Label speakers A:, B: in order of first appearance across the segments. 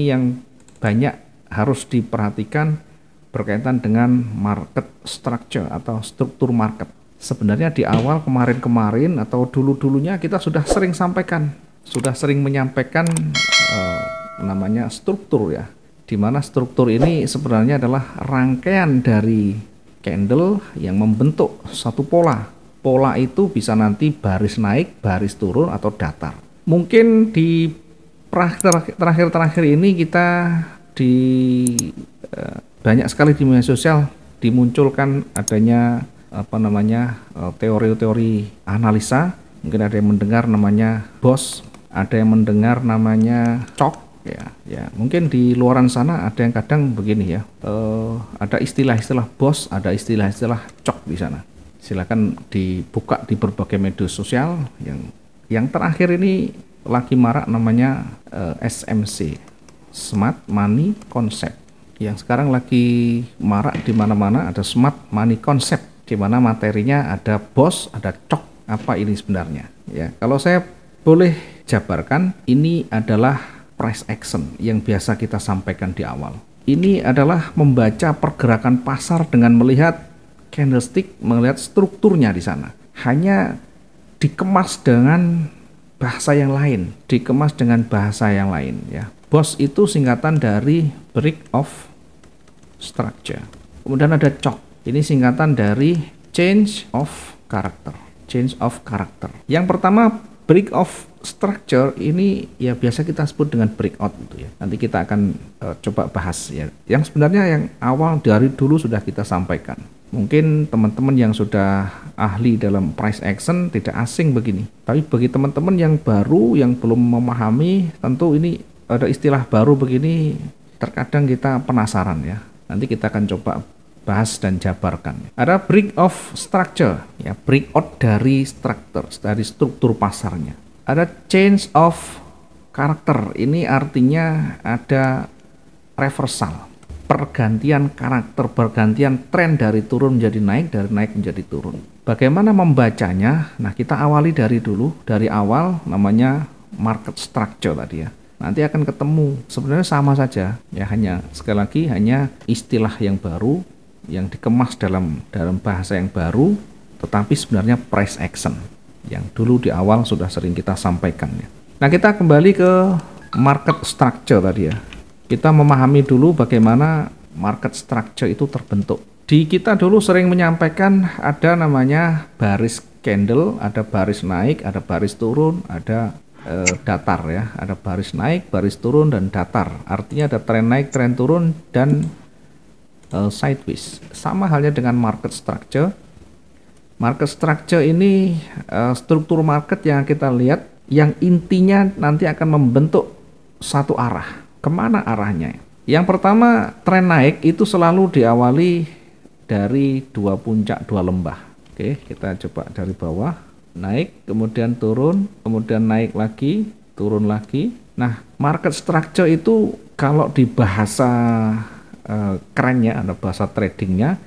A: ini yang banyak harus diperhatikan berkaitan dengan market structure atau struktur market. Sebenarnya di awal kemarin-kemarin atau dulu-dulunya kita sudah sering sampaikan, sudah sering menyampaikan namanya struktur ya, di mana struktur ini sebenarnya adalah rangkaian dari candle yang membentuk satu pola. Pola itu bisa nanti baris naik, baris turun, atau datar. Mungkin di terakhir-terakhir ini kita di banyak sekali di media sosial dimunculkan adanya teori-teori analisa. Mungkin ada yang mendengar namanya BOS, ada yang mendengar namanya CHOQ. Ya, mungkin di luaran sana ada yang kadang begini ya, ada istilah-istilah BOS, ada istilah-istilah CHOQ di sana. Silakan dibuka di berbagai media sosial. Yang terakhir ini lagi marak namanya SMC, Smart Money Concept. Yang sekarang lagi marak di mana-mana ada Smart Money Concept, di mana materinya ada BOS, ada CHOQ. Apa ini sebenarnya? Ya, kalau saya boleh jabarkan, ini adalah price action yang biasa kita sampaikan di awal. Ini adalah membaca pergerakan pasar dengan melihat candlestick, melihat strukturnya di sana. Hanya dikemas dengan bahasa yang lain, ya. BOS itu singkatan dari break of structure. Kemudian ada CHOQ. Ini singkatan dari change of character. Yang pertama, break of structure ini ya biasa kita sebut dengan breakout gitu ya. Nanti kita akan coba bahas ya. Yang sebenarnya yang awal dari dulu sudah kita sampaikan. Mungkin teman-teman yang sudah ahli dalam price action tidak asing begini. Tapi bagi teman-teman yang baru, yang belum memahami, tentu ini ada istilah baru begini, terkadang kita penasaran ya. Nanti kita akan coba bahas dan jabarkan. Ada break of structure, ya, breakout dari struktur pasarnya. Ada change of character, ini artinya ada reversal, pergantian karakter, pergantian tren dari turun menjadi naik, dari naik menjadi turun. Bagaimana membacanya? Nah, kita awali dari awal namanya market structure tadi ya. Nanti akan ketemu, sebenarnya sama saja ya, hanya sekali lagi hanya istilah yang baru yang dikemas dalam bahasa yang baru, tetapi sebenarnya price action yang dulu di awal sudah sering kita sampaikan ya. Nah, kita kembali ke market structure tadi ya. Kita memahami dulu bagaimana market structure itu terbentuk. Di kita dulu sering menyampaikan ada namanya baris candle, ada baris naik, ada baris turun, ada datar ya. Ada baris naik, baris turun, dan datar. Artinya ada tren naik, tren turun, dan sideways. Sama halnya dengan market structure. Market structure ini struktur market yang kita lihat, yang intinya nanti akan membentuk satu arah. Kemana arahnya? Yang pertama, tren naik itu selalu diawali dari dua puncak, dua lembah. Oke, kita coba dari bawah, naik, kemudian turun, kemudian naik lagi, turun lagi. Nah, market structure itu kalau di bahasa kerennya, ada bahasa tradingnya,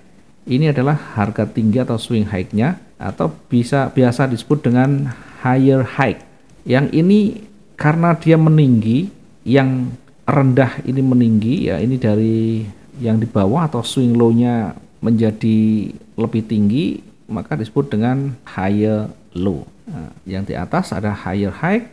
A: ini adalah harga tinggi atau swing high-nya, atau biasa disebut dengan higher high. Yang ini karena dia meninggi, yang rendah ini meninggi ya, ini dari yang di bawah atau swing low-nya menjadi lebih tinggi, maka disebut dengan higher low. Nah, yang di atas ada higher high,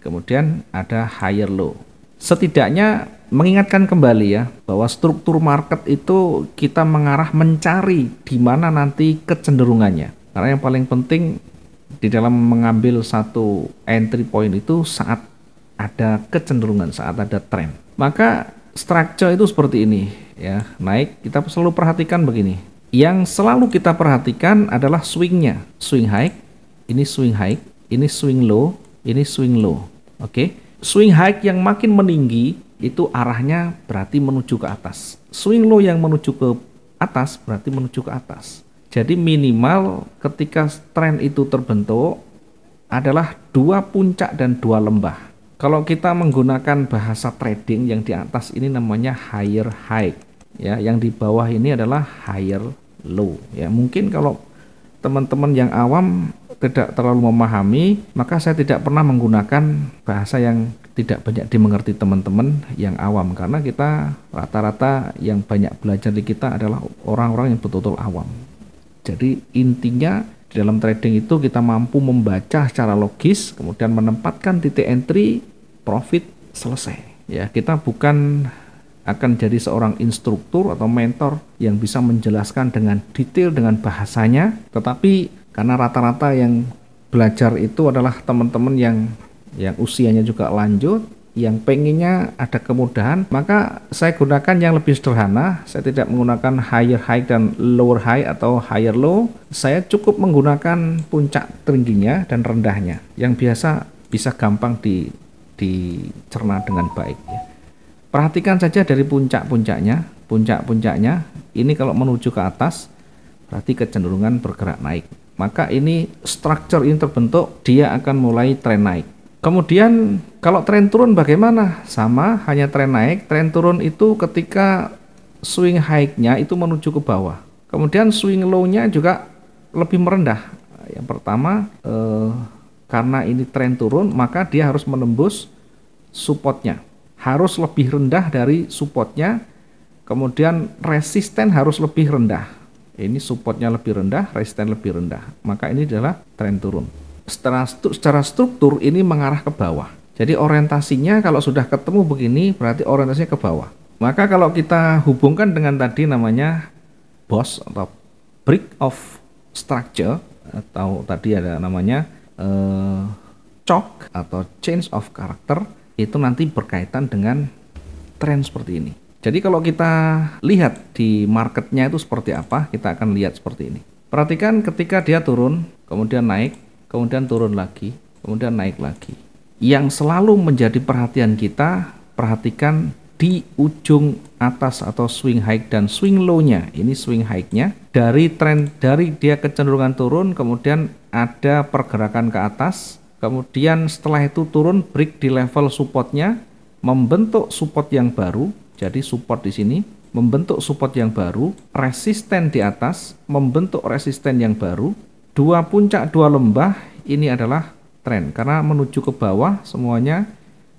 A: kemudian ada higher low. Setidaknya mengingatkan kembali ya, bahwa struktur market itu kita mengarah mencari di mana nanti kecenderungannya. Karena yang paling penting di dalam mengambil satu entry point itu saat ada kecenderungan, saat ada tren. Maka structure itu seperti ini ya, naik, kita selalu perhatikan begini. Yang selalu kita perhatikan adalah swingnya, swing high, ini swing high, ini swing low, ini swing low. Oke, swing high yang makin meninggi itu arahnya berarti menuju ke atas. Swing low yang menuju ke atas berarti menuju ke atas. Jadi minimal ketika tren itu terbentuk adalah dua puncak dan dua lembah. Kalau kita menggunakan bahasa trading, yang di atas ini namanya higher high ya, yang di bawah ini adalah higher low ya. Mungkin kalau teman-teman yang awam tidak terlalu memahami, maka saya tidak pernah menggunakan bahasa yang tidak banyak dimengerti teman-teman yang awam, karena kita rata-rata yang banyak belajar di kita adalah orang-orang yang betul-betul awam. Jadi intinya di dalam trading itu kita mampu membaca secara logis, kemudian menempatkan titik entry, profit, selesai. Ya, kita bukan akan jadi seorang instruktur atau mentor yang bisa menjelaskan dengan detail dengan bahasanya, tetapi karena rata-rata yang belajar itu adalah teman-teman yang usianya juga lanjut, yang pengennya ada kemudahan, maka saya gunakan yang lebih sederhana. Saya tidak menggunakan higher high dan lower high atau higher low. Saya cukup menggunakan puncak tingginya dan rendahnya, yang biasa bisa gampang dicerna dengan baik ya. Perhatikan saja dari puncak-puncaknya. Puncak-puncaknya ini kalau menuju ke atas berarti kecenderungan bergerak naik. Maka ini structure ini terbentuk, dia akan mulai tren naik. Kemudian kalau tren turun bagaimana? Sama, hanya tren naik. Tren turun itu ketika swing high-nya itu menuju ke bawah. Kemudian swing low-nya juga lebih merendah. Yang pertama, karena ini tren turun, maka dia harus menembus support-nya. Harus lebih rendah dari support-nya, kemudian resisten harus lebih rendah. Ini support-nya lebih rendah, resisten lebih rendah. Maka ini adalah tren turun. Secara struktur ini mengarah ke bawah. Jadi orientasinya kalau sudah ketemu begini berarti orientasinya ke bawah. Maka kalau kita hubungkan dengan tadi namanya BOS atau break of structure, atau tadi ada namanya shock atau change of character, itu nanti berkaitan dengan tren seperti ini. Jadi kalau kita lihat di marketnya itu seperti apa, kita akan lihat seperti ini. Perhatikan ketika dia turun, kemudian naik, kemudian turun lagi, kemudian naik lagi. Yang selalu menjadi perhatian kita, perhatikan di ujung atas atau swing high dan swing low-nya. Ini swing high-nya dari dia kecenderungan turun, kemudian ada pergerakan ke atas. Kemudian setelah itu turun, break di level supportnya, membentuk support yang baru. Jadi support di sini membentuk support yang baru, resisten di atas, membentuk resisten yang baru. Dua puncak, dua lembah, ini adalah tren. Karena menuju ke bawah semuanya,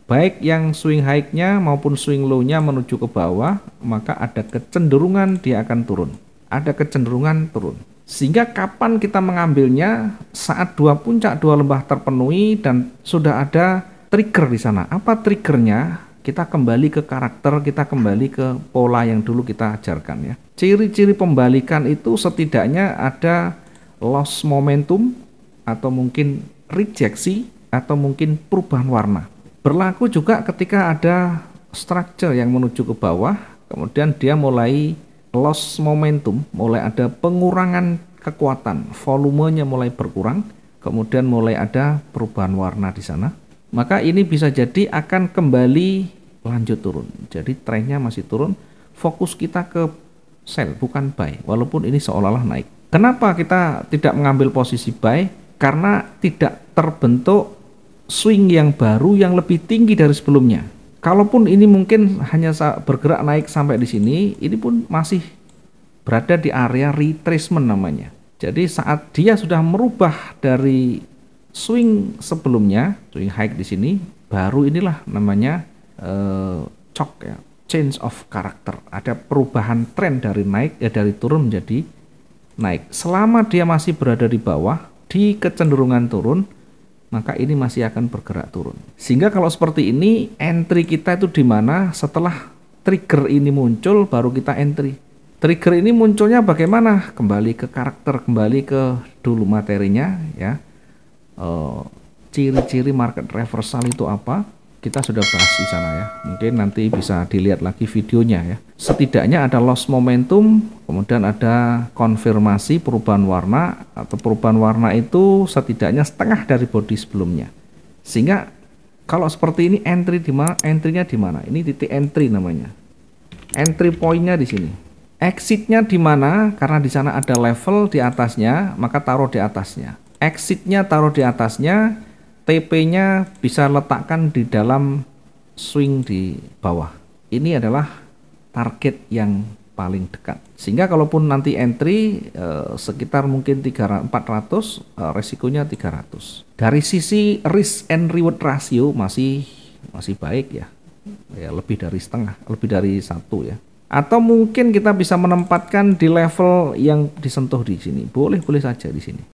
A: baik yang swing high-nya maupun swing low-nya menuju ke bawah, maka ada kecenderungan dia akan turun. Ada kecenderungan turun. Sehingga kapan kita mengambilnya? Saat dua puncak, dua lembah terpenuhi dan sudah ada trigger di sana. Apa triggernya? Kita kembali ke karakter, kita kembali ke pola yang dulu kita ajarkan ya. Ciri-ciri pembalikan itu setidaknya ada loss momentum, atau mungkin rejeksi, atau mungkin perubahan warna. Berlaku juga ketika ada structure yang menuju ke bawah, kemudian dia mulai loss momentum, mulai ada pengurangan kekuatan, volumenya mulai berkurang, kemudian mulai ada perubahan warna di sana. Maka ini bisa jadi akan kembali lanjut turun. Jadi trennya masih turun, fokus kita ke sell bukan buy, walaupun ini seolah-olah naik. Kenapa kita tidak mengambil posisi buy? Karena tidak terbentuk swing yang baru yang lebih tinggi dari sebelumnya. Kalaupun ini mungkin hanya bergerak naik sampai di sini, ini pun masih berada di area retracement namanya. Jadi saat dia sudah merubah dari swing sebelumnya, swing high di sini, baru inilah namanya shock ya, change of character. Ada perubahan tren dari naik dari turun menjadi naik. Selama dia masih berada di bawah, di kecenderungan turun, maka ini masih akan bergerak turun. Sehingga kalau seperti ini, entry kita itu di mana? Setelah trigger ini muncul, baru kita entry. Trigger ini munculnya bagaimana? Kembali ke karakter, kembali ke dulu materinya ya. Ciri-ciri market reversal itu apa? Kita sudah bahas di sana ya. Mungkin nanti bisa dilihat lagi videonya ya. Setidaknya ada loss momentum, kemudian ada konfirmasi perubahan warna, atau perubahan warna itu setidaknya setengah dari body sebelumnya. Sehingga kalau seperti ini entry di mana? Entry-nya di mana? Ini titik entry namanya. Entry point-nya di sini. Exit-nya di mana? Karena di sana ada level di atasnya, maka taruh di atasnya. Exit-nya taruh di atasnya. TP-nya bisa letakkan di dalam swing di bawah. Ini adalah target yang paling dekat. Sehingga kalaupun nanti entry sekitar mungkin 400, resikonya 300. Dari sisi risk and reward ratio masih baik ya. Ya lebih dari setengah, lebih dari 1 ya. Atau mungkin kita bisa menempatkan di level yang disentuh di sini. Boleh saja di sini.